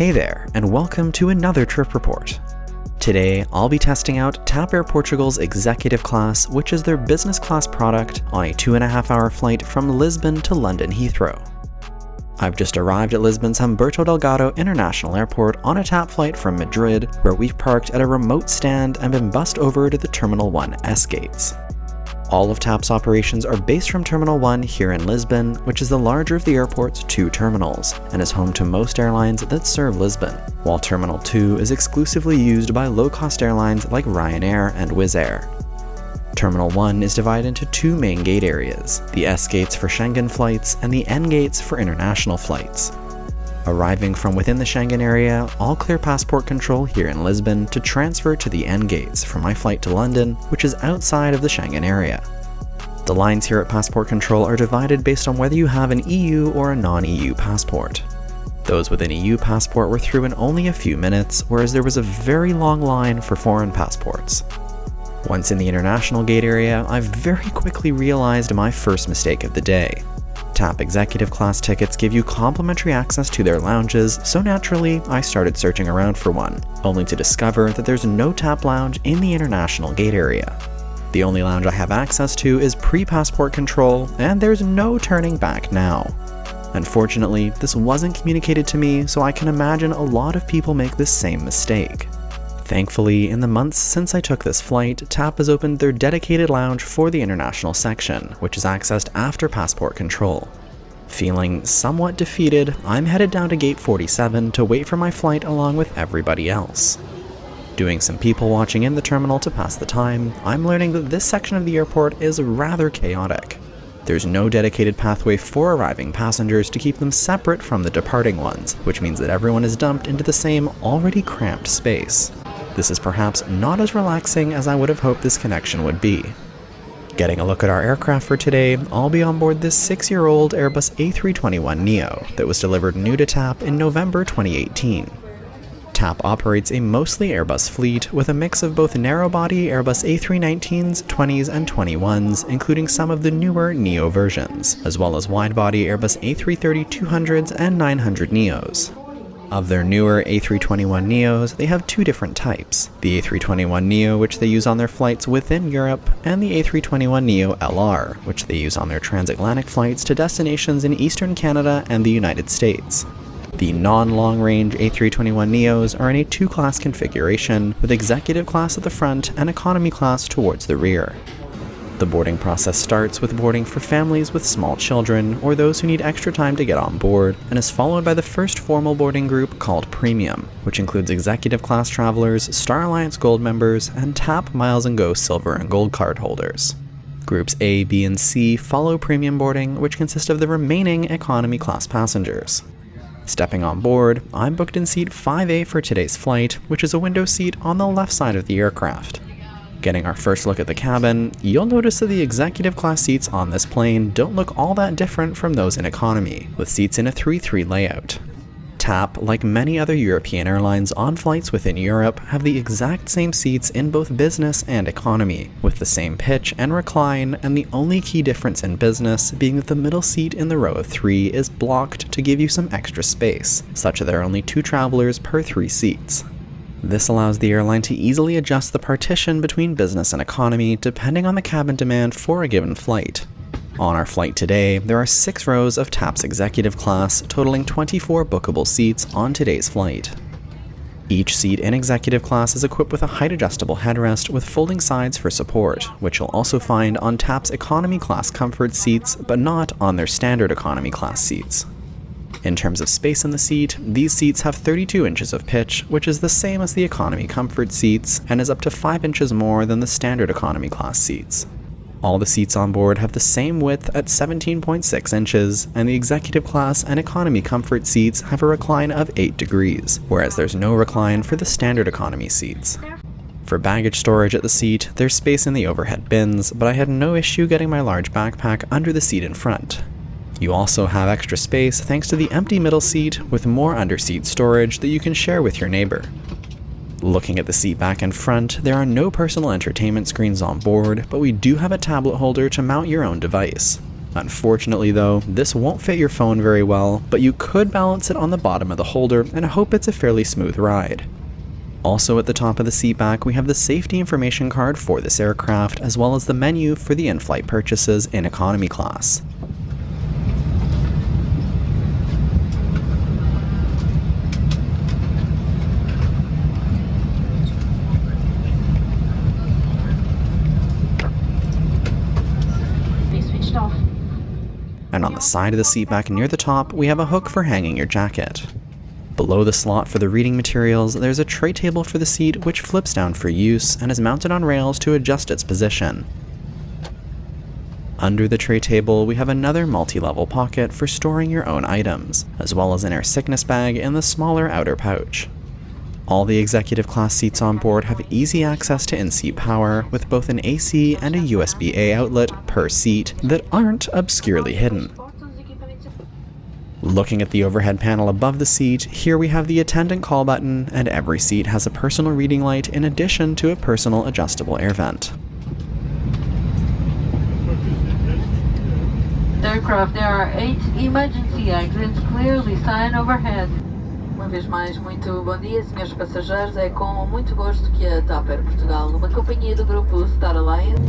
Hey there, and welcome to another trip report. Today, I'll be testing out TAP Air Portugal's Executive Class, which is their business class product, on a 2.5-hour flight from Lisbon to London Heathrow. I've just arrived at Lisbon's Humberto Delgado International Airport on a TAP flight from Madrid, where we've parked at a remote stand and been bussed over to the Terminal 1 S gates. All of TAP's operations are based from Terminal 1 here in Lisbon, which is the larger of the airport's two terminals, and is home to most airlines that serve Lisbon, while Terminal 2 is exclusively used by low-cost airlines like Ryanair and Wizz Air. Terminal 1 is divided into two main gate areas, the S gates for Schengen flights and the N gates for international flights. Arriving from within the Schengen area, I'll clear passport control here in Lisbon to transfer to the N gates for my flight to London, which is outside of the Schengen area. The lines here at passport control are divided based on whether you have an EU or a non-EU passport. Those with an EU passport were through in only a few minutes, whereas there was a very long line for foreign passports. Once in the international gate area, I very quickly realized my first mistake of the day. TAP Executive Class tickets give you complimentary access to their lounges, so naturally, I started searching around for one, only to discover that there's no TAP lounge in the international gate area. The only lounge I have access to is pre-passport control, and there's no turning back now. Unfortunately, this wasn't communicated to me, so I can imagine a lot of people make this same mistake. Thankfully, in the months since I took this flight, TAP has opened their dedicated lounge for the international section, which is accessed after passport control. Feeling somewhat defeated, I'm headed down to gate 47 to wait for my flight along with everybody else. Doing some people watching in the terminal to pass the time, I'm learning that this section of the airport is rather chaotic. There's no dedicated pathway for arriving passengers to keep them separate from the departing ones, which means that everyone is dumped into the same already cramped space. This is perhaps not as relaxing as I would have hoped this connection would be. Getting a look at our aircraft for today, I'll be on board this 6-year-old Airbus A321neo that was delivered new to TAP in November 2018. TAP operates a mostly Airbus fleet with a mix of both narrow-body Airbus A319s, 20s, and 21s, including some of the newer Neo versions, as well as wide-body Airbus A330-200s and 900 Neos. Of their newer A321neos, they have two different types, the A321neo, which they use on their flights within Europe, and the A321neo LR, which they use on their transatlantic flights to destinations in Eastern Canada and the United States. The non-long-range A321neos are in a two-class configuration, with executive class at the front and economy class towards the rear. The boarding process starts with boarding for families with small children or those who need extra time to get on board, and is followed by the first formal boarding group called Premium, which includes executive class travelers, Star Alliance Gold members, and TAP Miles & Go Silver and Gold card holders. Groups A, B, and C follow Premium boarding, which consist of the remaining economy class passengers. Stepping on board, I'm booked in seat 5A for today's flight, which is a window seat on the left side of the aircraft. Getting our first look at the cabin, you'll notice that the executive class seats on this plane don't look all that different from those in economy, with seats in a 3-3 layout. TAP, like many other European airlines on flights within Europe, have the exact same seats in both business and economy, with the same pitch and recline, and the only key difference in business being that the middle seat in the row of 3 is blocked to give you some extra space, such that there are only 2 travelers per 3 seats. This allows the airline to easily adjust the partition between business and economy depending on the cabin demand for a given flight. On our flight today, there are 6 rows of TAP's executive class, totaling 24 bookable seats on today's flight. Each seat in executive class is equipped with a height-adjustable headrest with folding sides for support, which you'll also find on TAP's economy class comfort seats, but not on their standard economy class seats. In terms of space in the seat, these seats have 32 inches of pitch, which is the same as the economy comfort seats, and is up to 5 inches more than the standard economy class seats. All the seats on board have the same width at 17.6 inches, and the executive class and economy comfort seats have a recline of 8 degrees, whereas there's no recline for the standard economy seats. For baggage storage at the seat, there's space in the overhead bins, but I had no issue getting my large backpack under the seat in front. You also have extra space thanks to the empty middle seat with more under-seat storage that you can share with your neighbor. Looking at the seat back and front, there are no personal entertainment screens on board, but we do have a tablet holder to mount your own device. Unfortunately though, this won't fit your phone very well, but you could balance it on the bottom of the holder and hope it's a fairly smooth ride. Also at the top of the seat back, we have the safety information card for this aircraft, as well as the menu for the in-flight purchases in economy class. And on the side of the seat back near the top, we have a hook for hanging your jacket. Below the slot for the reading materials, there's a tray table for the seat which flips down for use and is mounted on rails to adjust its position. Under the tray table, we have another multi-level pocket for storing your own items, as well as an air sickness bag in the smaller outer pouch. All the executive class seats on board have easy access to in-seat power, with both an AC and a USB-A outlet per seat that aren't obscurely hidden. Looking at the overhead panel above the seat, here we have the attendant call button, and every seat has a personal reading light in addition to a personal adjustable air vent. Aircraft, there are 8 emergency exits clearly signed overhead. Uma vez mais, muito bom dia, senhores passageiros. É com muito gosto que a TAP Air Portugal, numa companhia do grupo Star Alliance.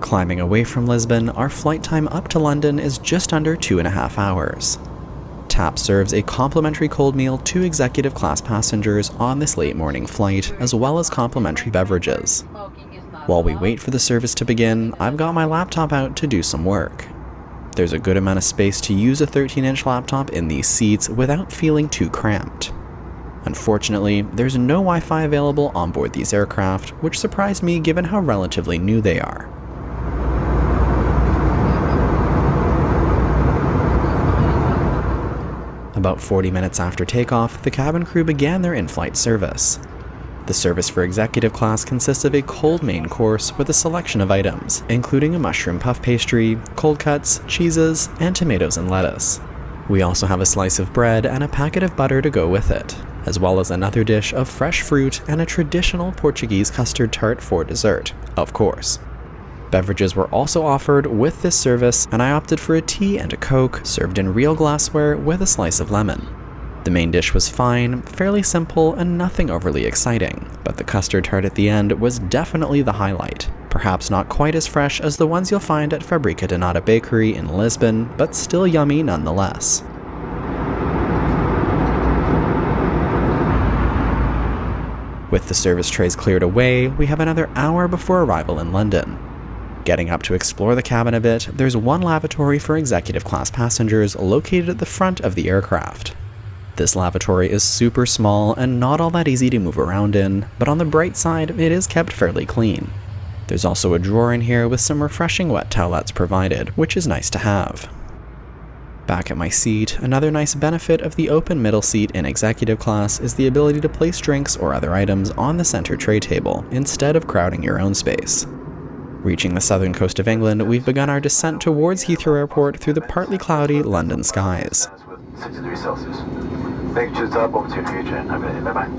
Climbing away from Lisbon, our flight time up to London is just under 2.5 hours. TAP serves a complimentary cold meal to executive class passengers on this late morning flight, as well as complimentary beverages. While we wait for the service to begin, I've got my laptop out to do some work. There's a good amount of space to use a 13-inch laptop in these seats without feeling too cramped. Unfortunately, there's no Wi-Fi available on board these aircraft, which surprised me given how relatively new they are. About 40 minutes after takeoff, the cabin crew began their in-flight service. The service for executive class consists of a cold main course with a selection of items, including a mushroom puff pastry, cold cuts, cheeses, and tomatoes and lettuce. We also have a slice of bread and a packet of butter to go with it, as well as another dish of fresh fruit and a traditional Portuguese custard tart for dessert, of course. Beverages were also offered with this service, and I opted for a tea and a Coke served in real glassware with a slice of lemon. The main dish was fine, fairly simple, and nothing overly exciting, but the custard tart at the end was definitely the highlight. Perhaps not quite as fresh as the ones you'll find at Fábrica de Nata Bakery in Lisbon, but still yummy nonetheless. With the service trays cleared away, we have another hour before arrival in London. Getting up to explore the cabin a bit, there's one lavatory for executive class passengers located at the front of the aircraft. This lavatory is super small and not all that easy to move around in, but on the bright side, it is kept fairly clean. There's also a drawer in here with some refreshing wet towelettes provided, which is nice to have. Back at my seat, another nice benefit of the open middle seat in executive class is the ability to place drinks or other items on the center tray table, instead of crowding your own space. Reaching the southern coast of England, we've begun our descent towards Heathrow Airport through the partly cloudy London skies. 6 degrees Celsius. Thank you to the top, over to your future, and have a good day. Bye-bye.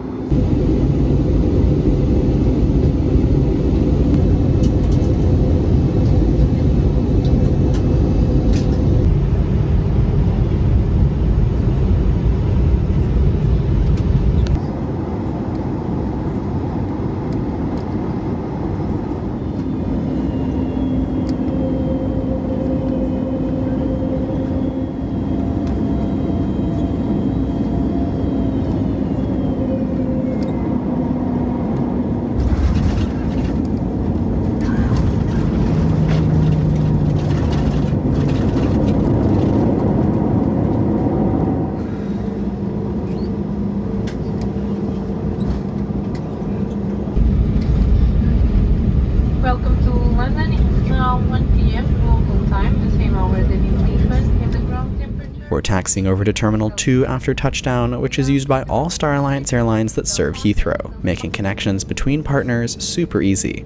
now 1 p.m. local time, the same hour than in Lisbon, and the ground temperature... We're taxiing over to Terminal 2 after touchdown, which is used by all Star Alliance airlines that serve Heathrow, making connections between partners super easy.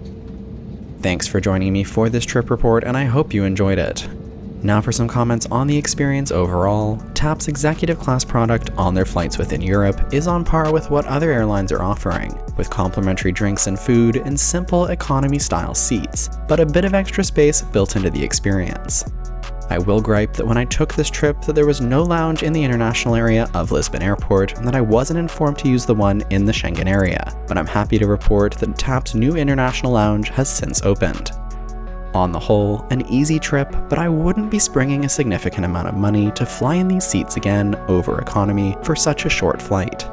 Thanks for joining me for this trip report, and I hope you enjoyed it. Now for some comments on the experience overall. TAP's executive class product on their flights within Europe is on par with what other airlines are offering, with complimentary drinks and food and simple economy-style seats, but a bit of extra space built into the experience. I will gripe that when I took this trip that there was no lounge in the international area of Lisbon Airport and that I wasn't informed to use the one in the Schengen area, but I'm happy to report that TAP's new international lounge has since opened. On the whole, an easy trip, but I wouldn't be springing a significant amount of money to fly in these seats again over economy for such a short flight.